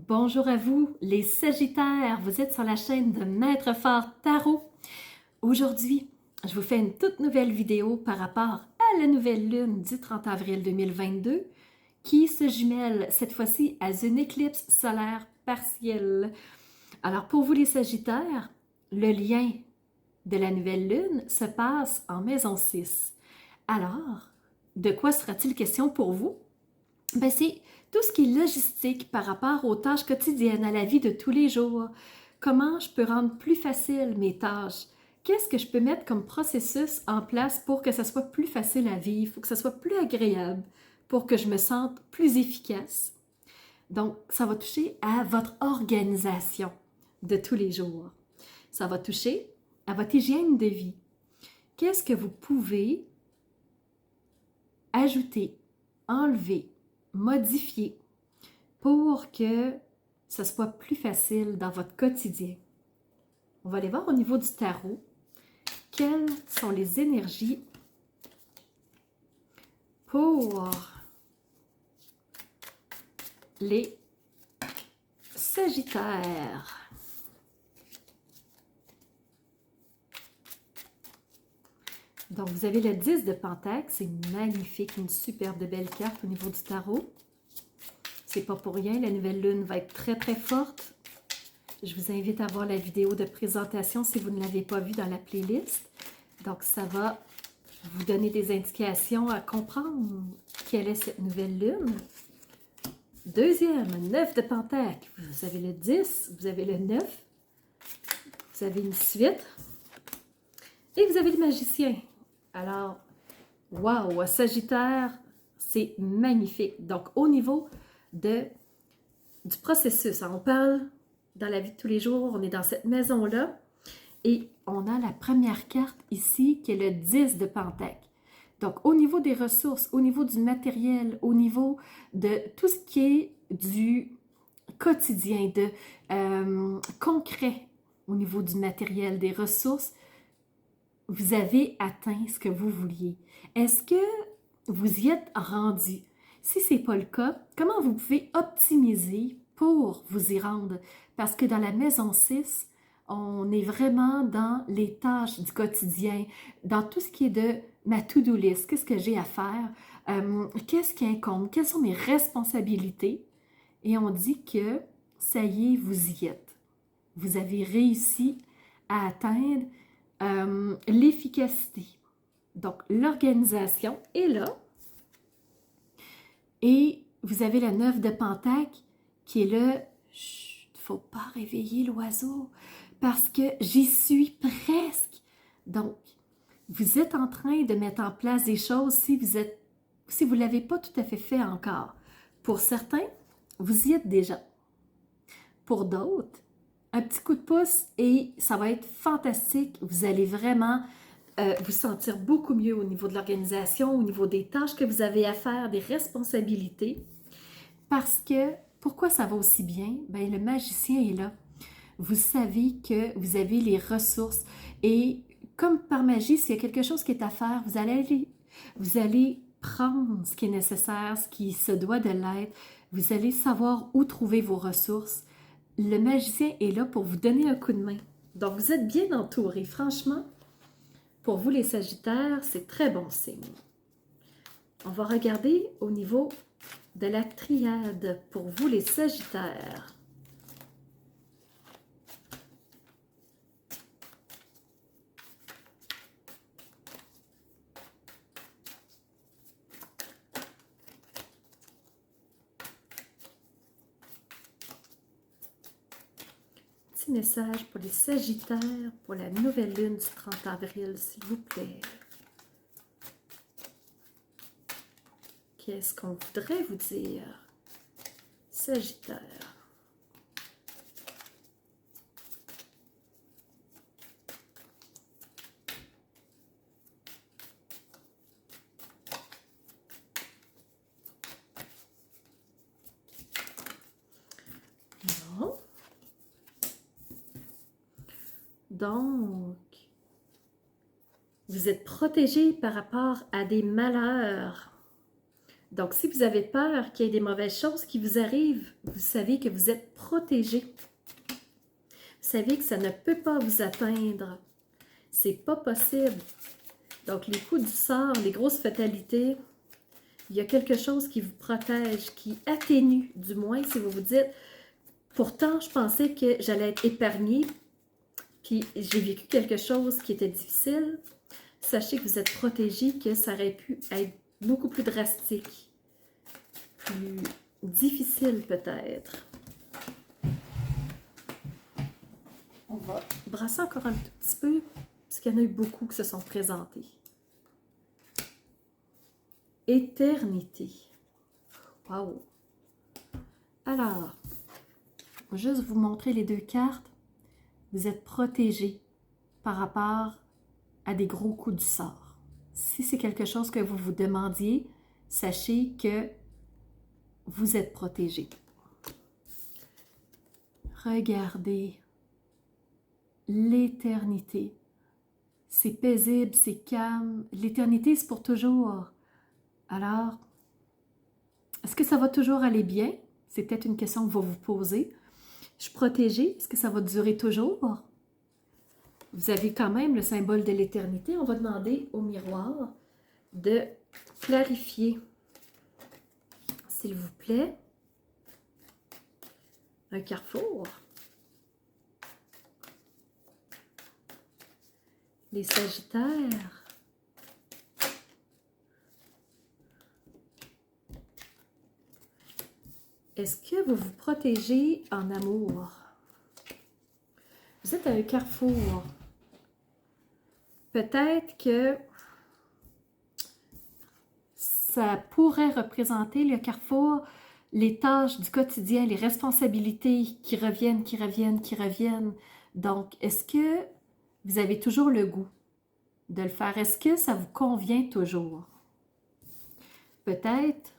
Bonjour à vous, les Sagittaires. Vous êtes sur la chaîne de Maître Fort Tarot. Aujourd'hui, je vous fais une toute nouvelle vidéo par rapport à la nouvelle lune du 30 avril 2022 qui se jumelle cette fois-ci à une éclipse solaire partielle. Alors pour vous les Sagittaires, le lien de la nouvelle lune se passe en maison 6. Alors, de quoi sera-t-il question pour vous? Ben, c'est tout ce qui est logistique par rapport aux tâches quotidiennes, à la vie de tous les jours. Comment je peux rendre plus facile mes tâches? Qu'est-ce que je peux mettre comme processus en place pour que ça soit plus facile à vivre, pour que ça soit plus agréable, pour que je me sente plus efficace? Donc, ça va toucher à votre organisation de tous les jours. Ça va toucher à votre hygiène de vie. Qu'est-ce que vous pouvez ajouter, enlever, modifier pour que ce soit plus facile dans votre quotidien? On va aller voir au niveau du tarot quelles sont les énergies pour les Sagittaires. Donc, vous avez le 10 de Pentacle, c'est magnifique, une superbe belle carte au niveau du tarot. C'est pas pour rien, la nouvelle lune va être très très forte. Je vous invite à voir la vidéo de présentation si vous ne l'avez pas vue dans la playlist. Donc, ça va vous donner des indications à comprendre quelle est cette nouvelle lune. Deuxième, 9 de Pentacle. Vous avez le 10, vous avez le 9, vous avez une suite et vous avez le Magicien. Alors, waouh, Sagittaire, c'est magnifique. Donc, au niveau du processus, on parle dans la vie de tous les jours, on est dans cette maison-là et on a la première carte ici qui est le 10 de Pentacle. Donc, au niveau des ressources, au niveau du matériel, au niveau de tout ce qui est du quotidien, de concret, au niveau du matériel, des ressources, vous avez atteint ce que vous vouliez. Est-ce que vous y êtes rendu? Si ce n'est pas le cas, comment vous pouvez optimiser pour vous y rendre? Parce que dans la maison 6, on est vraiment dans les tâches du quotidien, dans tout ce qui est de ma to-do list. Qu'est-ce que j'ai à faire? Qu'est-ce qui incombe? Quelles sont mes responsabilités? Et on dit que ça y est, vous y êtes. Vous avez réussi à atteindre l'efficacité. Donc, l'organisation est là. Et vous avez le 9 de Pentacle qui est là. Chut, il ne faut pas réveiller l'oiseau parce que j'y suis presque. Donc, vous êtes en train de mettre en place des choses si vous ne l'avez pas tout à fait encore. Pour certains, vous y êtes déjà. Pour d'autres, un petit coup de pouce et ça va être fantastique. Vous allez vraiment vous sentir beaucoup mieux au niveau de l'organisation, au niveau des tâches que vous avez à faire, des responsabilités. Parce que, pourquoi ça va aussi bien? Bien, le magicien est là. Vous savez que vous avez les ressources et comme par magie, s'il y a quelque chose qui est à faire, vous allez prendre ce qui est nécessaire, ce qui se doit de l'être. Vous allez savoir où trouver vos ressources. Le magicien est là pour vous donner un coup de main. Donc, vous êtes bien entourés. Franchement, pour vous les Sagittaires, c'est très bon signe. On va regarder au niveau de la triade pour vous les Sagittaires. Petit message pour les Sagittaires pour la nouvelle lune du 30 avril, s'il vous plaît. Qu'est-ce qu'on voudrait vous dire, Sagittaire? Non. Donc, vous êtes protégé par rapport à des malheurs. Donc, si vous avez peur qu'il y ait des mauvaises choses qui vous arrivent, vous savez que vous êtes protégé. Vous savez que ça ne peut pas vous atteindre. C'est pas possible. Donc, les coups du sort, les grosses fatalités, il y a quelque chose qui vous protège, qui atténue, du moins, si vous vous dites, pourtant, je pensais que j'allais être épargnée, puis j'ai vécu quelque chose qui était difficile. Sachez que vous êtes protégé, que ça aurait pu être beaucoup plus drastique, plus difficile peut-être. On va brasser encore un tout petit peu, parce qu'il y en a eu beaucoup qui se sont présentés. Éternité. Wow! Alors, je vais juste vous montrer les deux cartes. Vous êtes protégé par rapport à des gros coups du sort. Si c'est quelque chose que vous vous demandiez, sachez que vous êtes protégé. Regardez l'éternité. C'est paisible, c'est calme. L'éternité, c'est pour toujours. Alors, est-ce que ça va toujours aller bien? C'est peut-être une question que vous vous posez. Je suis protégée. Est-ce que ça va durer toujours? Vous avez quand même le symbole de l'éternité. On va demander au miroir de clarifier, s'il vous plaît, un carrefour. Les Sagittaires. Est-ce que vous vous protégez en amour? Vous êtes à un carrefour. Peut-être que ça pourrait représenter le carrefour, les tâches du quotidien, les responsabilités qui reviennent, qui reviennent, qui reviennent. Donc, est-ce que vous avez toujours le goût de le faire? Est-ce que ça vous convient toujours? Peut-être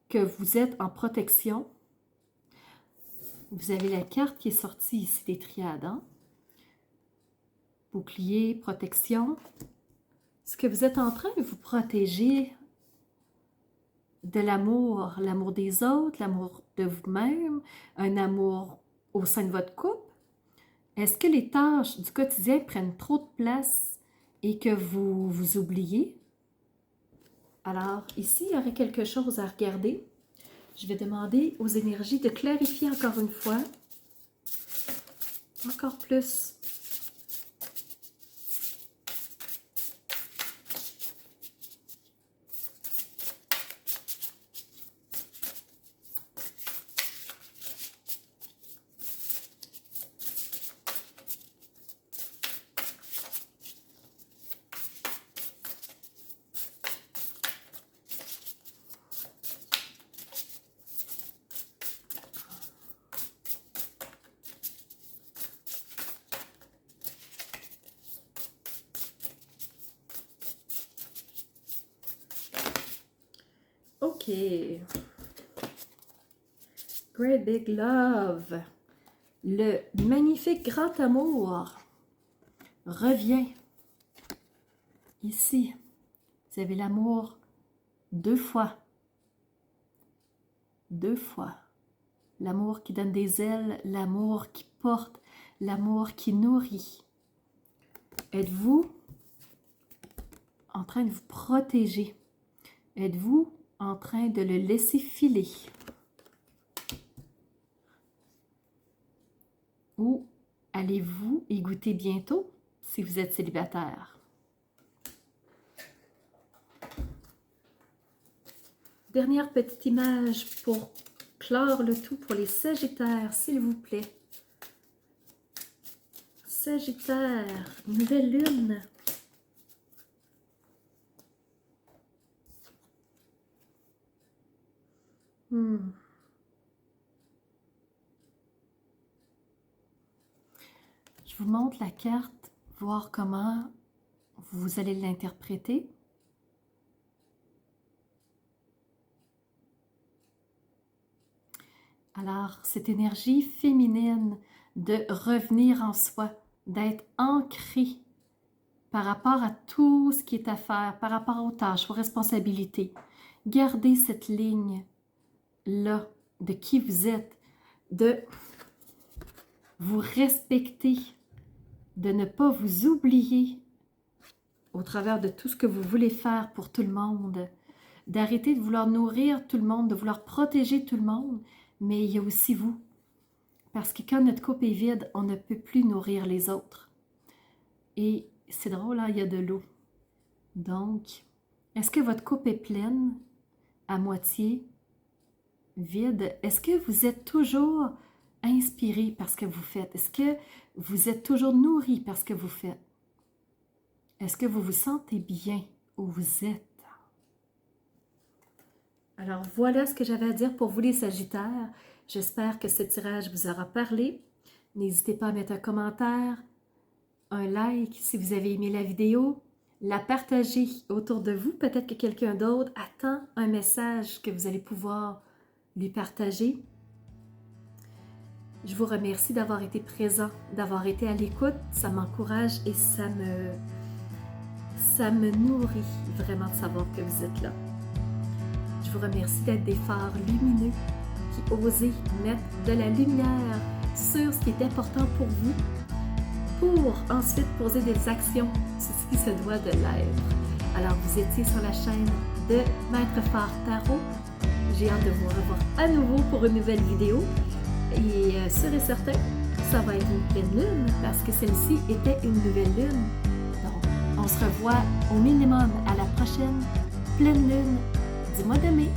que vous êtes en protection. Vous avez la carte qui est sortie ici des triades. Hein? Bouclier, protection. Est-ce que vous êtes en train de vous protéger de l'amour, l'amour des autres, l'amour de vous-même, un amour au sein de votre couple? Est-ce que les tâches du quotidien prennent trop de place et que vous vous oubliez? Alors, ici, il y aurait quelque chose à regarder. Je vais demander aux énergies de clarifier encore une fois. Encore plus. OK. Great Big Love. Le magnifique grand amour revient. Ici, vous avez l'amour 2 fois. 2 fois. L'amour qui donne des ailes, l'amour qui porte, l'amour qui nourrit. Êtes-vous en train de vous protéger? Êtes-vous en train de le laisser filer? Ou allez-vous y goûter bientôt si vous êtes célibataire? Dernière petite image pour clore le tout pour les Sagittaires, s'il vous plaît. Sagittaire, nouvelle lune. Je vous montre la carte, voir comment vous allez l'interpréter. Alors, cette énergie féminine de revenir en soi, d'être ancré par rapport à tout ce qui est à faire, par rapport aux tâches, aux responsabilités. Gardez cette ligne-là de qui vous êtes, de vous respecter, de ne pas vous oublier au travers de tout ce que vous voulez faire pour tout le monde, d'arrêter de vouloir nourrir tout le monde, de vouloir protéger tout le monde, mais il y a aussi vous. Parce que quand notre coupe est vide, on ne peut plus nourrir les autres. Et c'est drôle, hein, il y a de l'eau. Donc, est-ce que votre coupe est pleine, à moitié, vide? Est-ce que vous êtes toujours inspiré par ce que vous faites? Est-ce que vous êtes toujours nourri par ce que vous faites? Est-ce que vous vous sentez bien où vous êtes? Alors voilà ce que j'avais à dire pour vous les Sagittaires. J'espère que ce tirage vous aura parlé. N'hésitez pas à mettre un commentaire, un like si vous avez aimé la vidéo, la partager autour de vous. Peut-être que quelqu'un d'autre attend un message que vous allez pouvoir lui partager. Je vous remercie d'avoir été présent, d'avoir été à l'écoute. Ça m'encourage et ça me nourrit vraiment de savoir que vous êtes là. Je vous remercie d'être des phares lumineux qui osez mettre de la lumière sur ce qui est important pour vous, pour ensuite poser des actions sur ce qui se doit de l'être. Alors, vous étiez sur la chaîne de Maître Phare Tarot. J'ai hâte de vous revoir à nouveau pour une nouvelle vidéo. Et sûr et certain, ça va être une pleine lune parce que celle-ci était une nouvelle lune. Donc, on se revoit au minimum à la prochaine pleine lune du mois de mai.